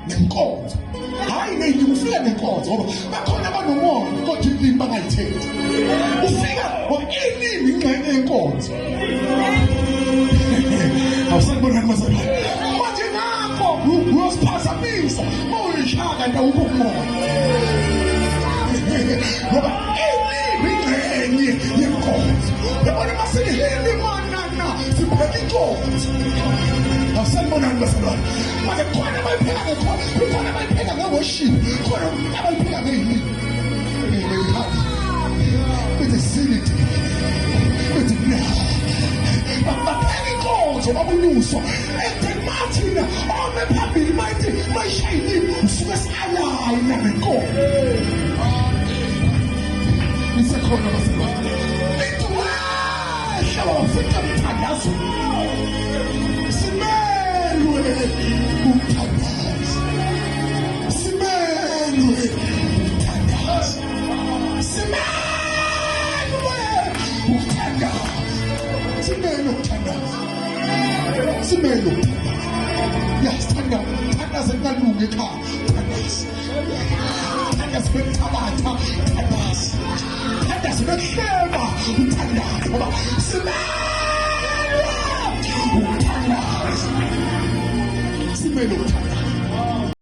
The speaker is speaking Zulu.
nenkonzo. Hayi nini ufika nenkonzo ngoba bakhona abanomoya kodwa ilimi bangayithethi. Ufika ngokulimi ingxenye yenkonzo. Awusabona manje nakho uyosiphazamisa mawuyishaka nje ukumoya. Ngoba ilimi ingxenye yenkonzo. Yabona masihili manana sibheka inkonzo. Awusabona manje manje khona bayipheka khona bayipheka ngworship khona abayipheka ngeyini with the sanity with the blood bapheka inkonzo babunuso ethemathina omephambili mayithi mayishayini usuke sayayina nenkonzo nisekhona basebenzi litwasha wafika mthandazo simelwe umthandazo simelwe umthandazo simelwe umthandazo simelwe umthandazo simelwe umthandazo yasithanda umthandazo ekungalungi ekhaya umthandazo umthandazo bekuthabatha umthandazo umthandazo behleba umthandazo ngoba simelwe umthandazo simelwe umthandazo